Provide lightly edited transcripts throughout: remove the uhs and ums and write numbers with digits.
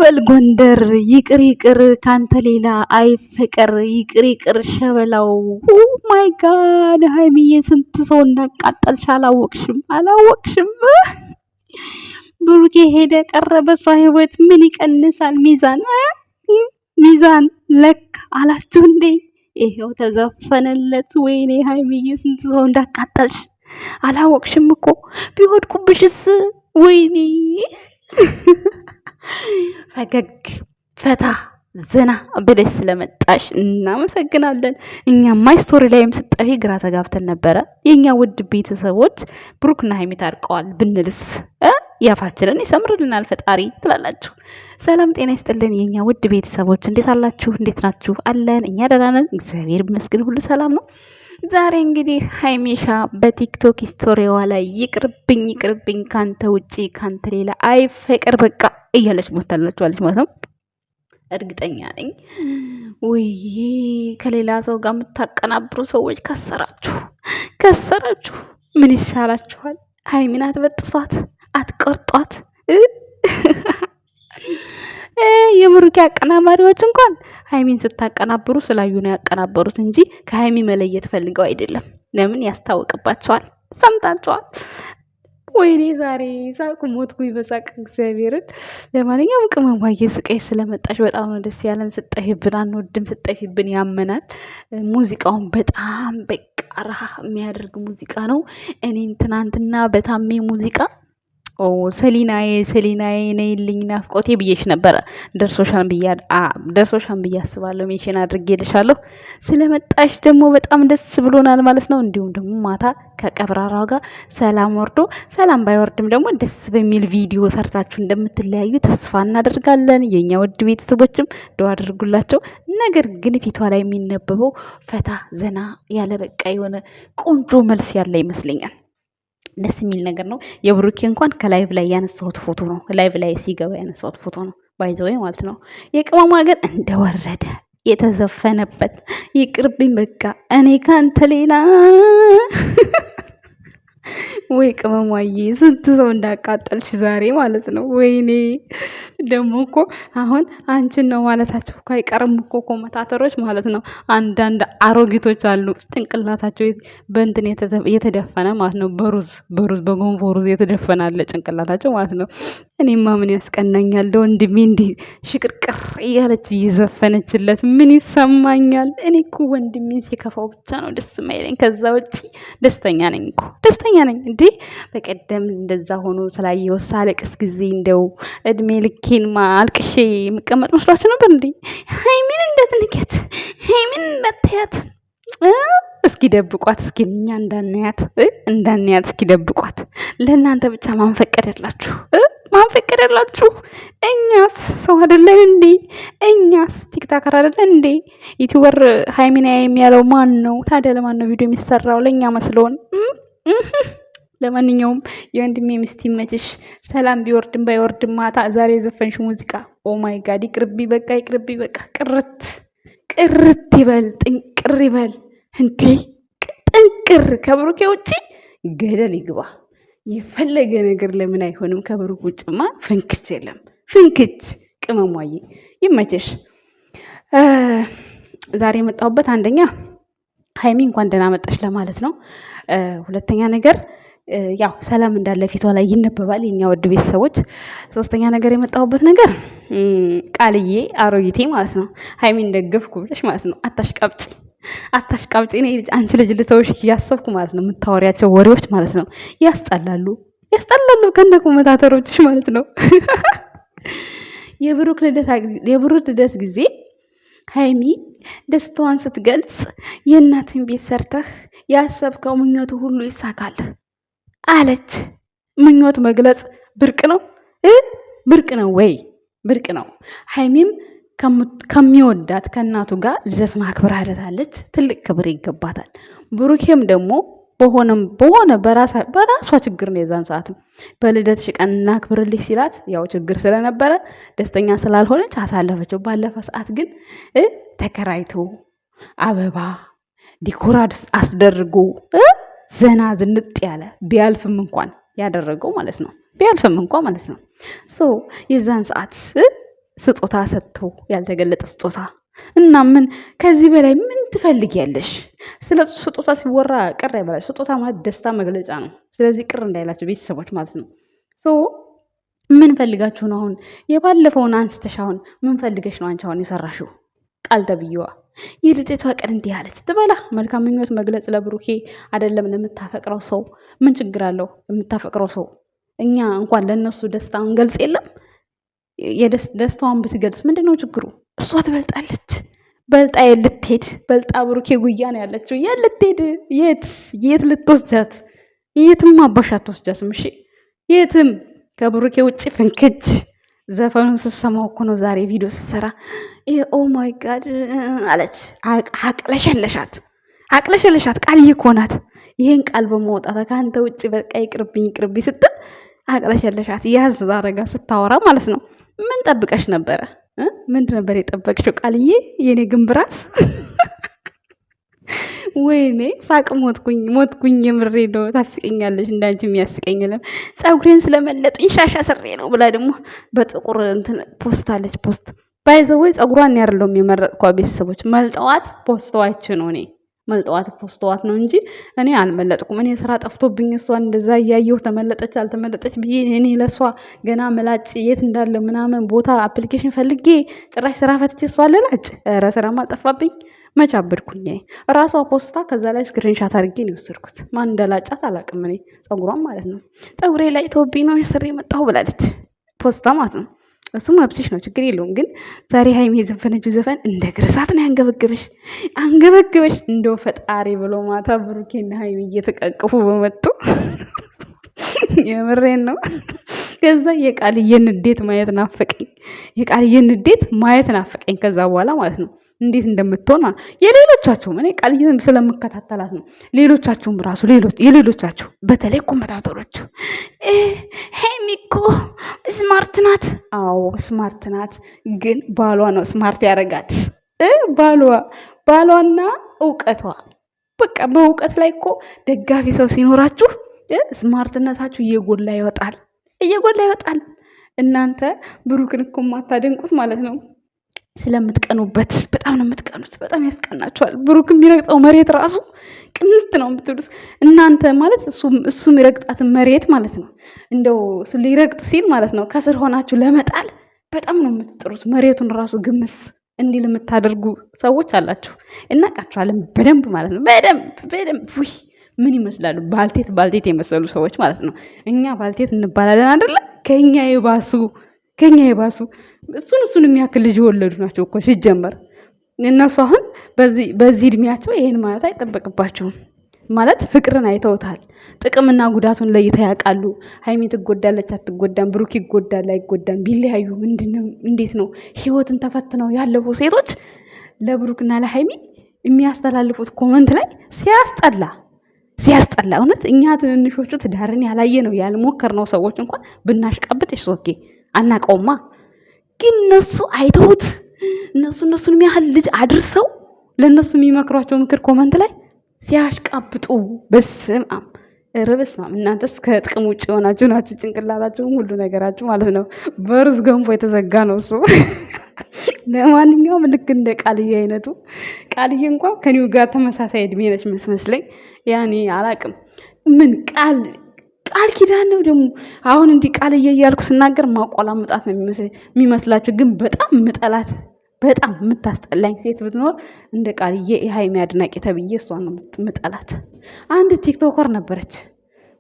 በል ጎንደር ይቅር ይቅር ካንተ ሌላ አይፈቀር ይቅር ይቅር ሸበላው። ኦ ማይ ጋድ ሃይሚዬ ስንት ሰው እንዳቃጠልሽ አላወቅሽም? ብሩኬ ሄደ ቀረ በሷ ህይወት ምን ይቀንሳል? ሚዛን ለክ አላችሁ እንዴ? ይሄው ተዘፈነለት። ወይኔ ሃይሚዬ ስንት ሰው እንዳቃጠልሽ አላወቅሽም እኮ። ቢወድቁብሽስ? ወይኔ ፈገግ ፈታ ዘና ብለሽ ስለመጣሽ እናመሰግናለን። እኛማ ስቶሪ ላይም ስጠፊ ግራ ተጋብተን ነበረ። የኛ ውድ ቤተሰቦች ብሩክና ሃይሚ ታርቀዋል ብንልስ ያፋችንን ይሰምርልናል ፈጣሪ ትላላችሁ። ሰላም ጤና ይስጥልን የኛ ውድ ቤተሰቦች፣ እንዴት አላችሁ? እንዴት ናችሁ? አለን እኛ ደህና ነን፣ እግዚአብሔር ይመስገን፣ ሁሉ ሰላም ነው። ዛሬ እንግዲህ ሃይሚሻ በቲክቶክ ስቶሪዋ ላይ ይቅርብኝ ካንተ ውጪ ካንተ ሌላ አይፈቀር በቃ እያለች ሞታላችኋለች ማለት ነው። እርግጠኛ ነኝ ወይ ከሌላ ሰው ጋር የምታቀናብሩ ሰዎች ከሰራችሁ። ምን ይሻላችኋል? ሃይሚን አትበጥሷት፣ አትቆርጧት። የብሩኬ አቀናባሪዎች እንኳን ሃይሚን ስታቀናብሩ ስላዩ ነው ያቀናበሩት እንጂ ከሃይሚ መለየት ፈልገው አይደለም። ለምን ያስታውቅባቸዋል። ሰምታቸዋል። ወይኔ ዛሬ ሳቁ ሞትኩኝ በሳቅ እግዚአብሔርን። ለማንኛውም ቅመሟዬ ስቀሽ ስለመጣሽ በጣም ነው ደስ ያለን። ስጠፊብን አንወድም፣ ስጠፊብን ያመናል። ሙዚቃውን በጣም በቃ ረሃ የሚያደርግ ሙዚቃ ነው። እኔም ትናንትና በታሜ ሙዚቃ ሰሊናዬ ነይልኝ ናፍቆቴ ብዬሽ ነበረ። ደርሶሻን ብዬ አስባለሁ። ሜሽን አድርጌልሻለሁ። ስለመጣሽ ደግሞ በጣም ደስ ብሎናል ማለት ነው። እንዲሁም ደግሞ ማታ ከቀብራራው ጋር ሰላም ወርዶ ሰላም ባይወርድም ደግሞ ደስ በሚል ቪዲዮ ሰርታችሁ እንደምትለያዩ ተስፋ እናደርጋለን። የኛ ውድ ቤተሰቦችም ዱአ አድርጉላቸው። ነገር ግን ፊቷ ላይ የሚነበበው ፈታ ዘና ያለ በቃ የሆነ ቆንጆ መልስ ያለ ይመስለኛል። ደስ የሚል ነገር ነው። የብሩኬ እንኳን ከላይቭ ላይ ያነሳሁት ፎቶ ነው። ላይቭ ላይ ሲገባ ያነሳሁት ፎቶ ነው ባይዘወይ ማለት ነው። የቅመሟ ግን እንደወረደ የተዘፈነበት ይቅርብኝ በቃ እኔ ካንተ ሌላ ወይ ቅመሟዬ ስንት ሰው እንዳቃጠልሽ ዛሬ ማለት ነው። ወይኔ ደግሞ እኮ አሁን አንቺን ነው ማለታቸው እኮ አይቀርም እኮ ኮመታተሮች ማለት ነው። አንዳንድ አሮጊቶች አሉ ጭንቅላታቸው በእንትን የተደፈነ ማለት ነው። በጎንፎ ሩዝ የተደፈነ አለ ጭንቅላታቸው ማለት ነው። እኔማ ምን ያስቀናኛል? ለወንድሜ እንዲህ ሽቅርቅር እያለች እየዘፈነችለት ምን ይሰማኛል? እኔ እኮ ወንድሜ ሲከፋው ብቻ ነው ደስ የማይለኝ። ከዛ ውጪ ደስተኛ ነኝ እኮ ደስተኛ ነኝ። እንዴ በቀደም እንደዛ ሆኖ ስላየው ሳለቅስ ጊዜ እንደው እድሜ ልኬን አልቅሼ የምቀመጥ መስሏችሁ ነበር እንዴ? ሃይሚን እንዳትንከት፣ ሃይሚን እንዳትያት፣ እስኪ ደብቋት፣ እስኪ እኛ እንዳናያት እስኪ ደብቋት። ለእናንተ ብቻ ማንፈቀደላችሁ? እኛስ ሰው አይደለን እንዴ? እኛስ ቲክታከር አይደለን እንዴ? ዩቲዩበር ሃይሚና የሚያለው ማን ነው ታዲያ? ለማን ነው ቪዲዮ የሚሰራው? ለእኛ መስሎን። ለማንኛውም የወንድሜ ሚስት ይመችሽ። ሰላም ቢወርድም ባይወርድም ማታ ዛሬ የዘፈንሽ ሙዚቃ ኦ ማይ ጋድ ይቅርቢ በቃ ቅርት ይበል ጥንቅር ይበል እንዴ! ጥንቅር ከብሩኬ ውጪ ገደል ይግባ። የፈለገ ነገር ለምን አይሆንም? ከብሩክ ውጭማ ፍንክች የለም። ፍንክች ቅመሟዬ ይመችሽ። ዛሬ የመጣሁበት አንደኛ ሃይሚ እንኳን ደህና መጣሽ ለማለት ነው። ሁለተኛ ነገር ያው ሰላም እንዳለ ፊቷ ላይ ይነበባል የኛ ውድ ቤተሰቦች። ሶስተኛ ነገር የመጣሁበት ነገር ቃልዬ አሮጊቴ ማለት ነው ሃይሚን ደገፍኩ ብለሽ ማለት ነው አታሽቃብጪ። እኔ አንቺ ልጅ ልተውሽ እያሰብኩ ማለት ነው። የምታወሪያቸው ወሬዎች ማለት ነው ያስጠላሉ ከነ ኮመንታተሮችሽ ማለት ነው። የብሩክ ልደት ጊዜ ሃይሚ ደስታዋን ስትገልጽ የእናትን ቤት ሰርተህ ያሰብከው ምኞቱ ሁሉ ይሳካል አለች። ምኞት መግለጽ ብርቅ ነው? ብርቅ ነው ወይ? ብርቅ ነው። ሃይሚም ከሚወዳት ከእናቱ ጋር ልደት ማክበር አለታለች። ትልቅ ክብር ይገባታል። ብሩኬም ደግሞ በሆነ በራሷ ችግር ነው የዛን ሰዓትም በልደትሽ ቀን እናክብርልሽ ሲላት ያው ችግር ስለነበረ ደስተኛ ስላልሆነች አሳለፈችው። ባለፈ ሰዓት ግን ተከራይቶ አበባ ዲኮር አስደርጎ ዘና ዝንጥ ያለ ቢያልፍም እንኳን ያደረገው ማለት ነው። ሶ የዛን ሰዓት ስጦታ ሰጥተው ያልተገለጠ ስጦታ እና ምን ከዚህ በላይ ምን ትፈልጊያለሽ? ስለ ስጦታ ሲወራ ቅር አይበላችሁ። ስጦታ ማለት ደስታ መግለጫ ነው። ስለዚህ ቅር እንዳይላችሁ ቤተሰቦች ማለት ነው። ምን ፈልጋችሁ ነው? አሁን የባለፈውን አንስተሽ አሁን ምን ፈልገሽ ነው አንቺ አሁን የሰራሽው? ቃል ተብዬዋ የልደቷ ቀን እንዲህ አለች ትበላ። መልካም ምኞት መግለጽ ለብሩኬ አይደለም ለምታፈቅረው ሰው ምን ችግር አለው? የምታፈቅረው ሰው እኛ እንኳን ለነሱ ደስታውን ገልጽ የለም ደስታዋን ብትገልጽ ምንድነው ችግሩ? እሷ ትበልጣለች። በልጣ የልትሄድ በልጣ ብሩኬ ጉያ ነው ያለችው። የልትሄድ የት ልትወስጃት? የትም አባሽ አትወስጃትም። እሺ የትም ከብሩኬ ውጭ ፍንክች። ዘፈኑን ስሰማው እኮ ነው ዛሬ ቪዲዮ ስሰራ ኦ ማይ ጋድ አለች። አቅለሸለሻት ቃልዬ እኮ ናት። ይሄን ቃል በማውጣት ከአንተ ውጭ በቃ ይቅርብኝ ስትል አቅለሸለሻት። ያዝ አረጋ ስታወራ ማለት ነው። ምን ጠብቀሽ ነበረ? ምንድን ነበር የጠበቅሽው ቃልዬ? የኔ ግንብራስ ወይኔ ሳቅ ሞትኩኝ። የምሬ ነው። ታስቀኛለሽ። እንዳንቺ የሚያስቀኝ የለም። ፀጉሬን ስለመለጡኝ ሻሻ ስሬ ነው ብላ ደግሞ በጥቁር እንትን ፖስት አለች። ፖስት ባይዘወይ ፀጉሯን ያርለውም የመረጥኳ ቤተሰቦች መልጠዋት ፖስተዋች ነው። እኔ መልጠዋት ፖስተዋት ነው እንጂ እኔ አልመለጥኩም። እኔ ስራ ጠፍቶብኝ እሷን እንደዛ እያየሁ ተመለጠች አልተመለጠች ብዬ እኔ ለእሷ ገና መላጭ የት እንዳለ ምናምን ቦታ አፕሊኬሽን ፈልጌ ጭራሽ ስራ ፈትቼ እሷ ልላጭ። ኧረ ስራም አልጠፋብኝ። መች አበድኩኝ። ራሷ ፖስታ ከዛ ላይ ስክሪንሻት አድርጌ ነው የወሰድኩት። ማን እንደላጫት አላውቅም። እኔ ፀጉሯን ማለት ነው ፀጉሬ ላይ ተወብኝ ነው ስሬ የመጣሁ ብላለች። ፖስታ ማለት ነው። እሱም መብትሽ ነው፣ ችግር የለውም። ግን ዛሬ ሀይሚ የዘፈነችው ዘፈን እንደ ግርሳት ነው አንገበግበሽ። እንደው ፈጣሪ ብሎ ማታ ብሩኬና ሀይሚ እየተቃቀፉ በመጡ የምሬን ነው። ከዛ የቃልዬን ንዴት ማየት ናፈቀኝ። ከዛ በኋላ ማለት ነው እንዴት እንደምትሆን የሌሎቻችሁም እኔ ቃልዬን ስለምከታተላት ነው። ሌሎቻችሁም ራሱ የሌሎቻችሁ በተለይ ኮመንታተሮቹ ሀይሚ እኮ ስማርት ናት። አዎ ስማርት ናት፣ ግን ባሏ ነው ስማርት ያደረጋት። ባሏና እውቀቷ። በቃ በእውቀት ላይ እኮ ደጋፊ ሰው ሲኖራችሁ ስማርትነታችሁ እየጎላ ይወጣል። እናንተ ብሩክን እኮ የማታደንቁት ማለት ነው ስለምትቀኑበት። በጣም ነው የምትቀኑት። በጣም ያስቀናችኋል። ብሩክ የሚረግጠው መሬት ራሱ ቅንት ነው የምትሉት እናንተ ማለት እሱ የሚረግጣትን መሬት ማለት ነው። እንደው እሱ ሊረግጥ ሲል ማለት ነው ከስር ሆናችሁ ለመጣል በጣም ነው የምትጥሩት። መሬቱን ራሱ ግምስ እንዲህ የምታደርጉ ሰዎች አላችሁ። እናውቃችኋለን በደንብ ማለት ነው። በደንብ ውይ ምን ይመስላሉ? ባልቴት የመሰሉ ሰዎች ማለት ነው። እኛ ባልቴት እንባላለን አይደለ? ከኛ የባሱ እሱን የሚያክል ልጅ የወለዱ ናቸው እኮ ሲጀመር። እነሱ አሁን በዚህ እድሜያቸው ይሄን ማለት አይጠበቅባቸውም። ማለት ፍቅርን አይተውታል። ጥቅምና ጉዳቱን ለይተው ያውቃሉ። ሀይሚ ትጎዳለች አትጎዳም፣ ብሩክ ይጎዳል አይጎዳም፣ ቢለያዩ እንዴት ነው ህይወትን ተፈትነው ያለፉ ሴቶች ለብሩክና ለሀይሚ የሚያስተላልፉት ኮመንት ላይ ሲያስጠላ እውነት። እኛ ትንንሾቹ ትዳርን ያላየ ነው ያልሞከር ነው ሰዎች እንኳን ብናሽቀብጥ ይሶኬ አናቀውማ። ግን እነሱ አይተውት እነሱን የሚያህል ልጅ አድርሰው ለእነሱ የሚመክሯቸው ምክር ኮመንት ላይ ሲያሽቃብጡ በስማም ረበስማም። እናንተስ ከጥቅም ውጭ የሆናችሁ ናችሁ። ጭንቅላታችሁም ሁሉ ነገራችሁ ማለት ነው በሩዝ ገንፎ የተዘጋ ነው እሱ። ለማንኛውም ልክ እንደ ቃልዬ አይነቱ ቃልዬ እንኳን ከኒው ጋር ተመሳሳይ እድሜ ነች መስለኝ። ያኔ አላቅም ምን ቃል ኪዳን ነው ደግሞ። አሁን እንዲህ ቃልዬ እያልኩ ስናገር ማቆላምጣት ነው የሚመስላችሁ። ግን በጣም ምጠላት በጣም የምታስጠላኝ ሴት ብትኖር እንደ ቃልዬ የሀይሚ አድናቂ ተብዬ እሷን ነው ምጠላት። አንድ ቲክቶከር ነበረች።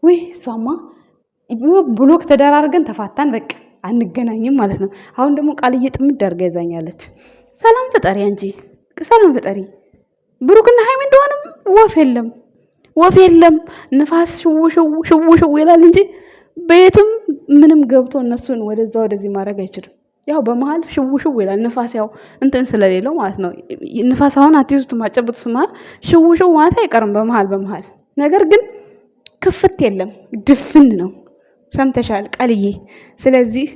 ውይ እሷማ ብሎክ ተደራርገን ተፋታን፣ በቃ አንገናኝም ማለት ነው። አሁን ደግሞ ቃልዬ ጥምድ አድርጋ ይዛኛለች። ሰላም ፍጠሪ አንቺ፣ ሰላም ፍጠሪ። ብሩክና ሀይሚ እንደሆነም ወፍ የለም ንፋስ ሽው ይላል እንጂ በየትም ምንም ገብቶ እነሱን ወደዛ ወደዚህ ማድረግ አይችልም። ያው በመሃል ሽው ይላል ንፋስ፣ ያው እንትን ስለሌለው ማለት ነው። ንፋስ አሁን አትይዙት ማጨብጡ ስማ ሽው ማለት አይቀርም በመሃል ነገር ግን ክፍት የለም፣ ድፍን ነው። ሰምተሻል ቃልዬ? ስለዚህ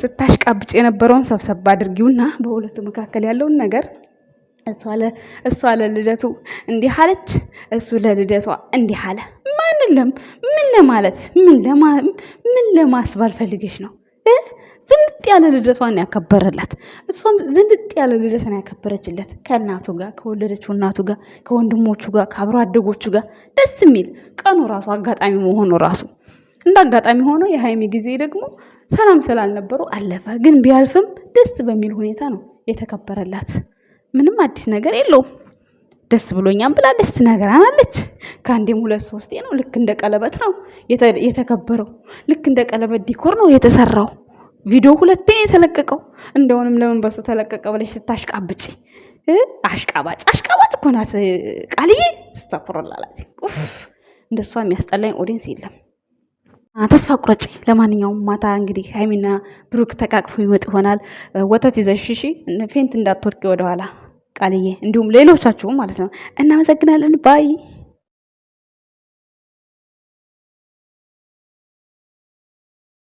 ስታሽቃብጭ የነበረውን ሰብሰብ አድርጊውና በሁለቱ መካከል ያለውን ነገር እሷ ለልደቱ እንዲህ አለች፣ እሱ ለልደቷ እንዲህ አለ። ምን ለማለት ምን ለማስባል ፈልገሽ ነው? ዝንጥ ያለ ልደቷን ያከበረላት፣ እሷም ዝንጥ ያለ ልደቷን ያከበረችለት ከእናቱ ጋር ከወለደችው እናቱ ጋር ከወንድሞቹ ጋር ከአብሮ አደጎቹ ጋር ደስ የሚል ቀኑ ራሱ አጋጣሚ መሆኑ ራሱ እንደ አጋጣሚ ሆኖ የሀይሚ ጊዜ ደግሞ ሰላም ስላልነበሩ አለፈ። ግን ቢያልፍም ደስ በሚል ሁኔታ ነው የተከበረላት። ምንም አዲስ ነገር የለውም። ደስ ብሎኛም ብላለች፣ ትነግራናለች። ከአንዴም 2-3 ነው። ልክ እንደ ቀለበት ነው የተከበረው። ልክ እንደ ቀለበት ዲኮር ነው የተሰራው። ቪዲዮ 2 ነው የተለቀቀው። እንደውንም ለምን በሱ ተለቀቀ ብለሽ ስታሽቃብጪ አሽቃባጭ እኮ ናት ቃልዬ። ስተኩረላላት እንደሷ የሚያስጠላኝ ኦዲንስ የለም። ተስፋ ቁረጪ። ለማንኛውም ማታ እንግዲህ ሀይሚና ብሩክ ተቃቅፎ ይመጡ ይሆናል። ወተት ይዘሽ እሺ፣ ፌንት እንዳትወርቂ ወደኋላ ቃልዬ፣ እንዲሁም ሌሎቻችሁም ማለት ነው። እናመሰግናለን። ባይ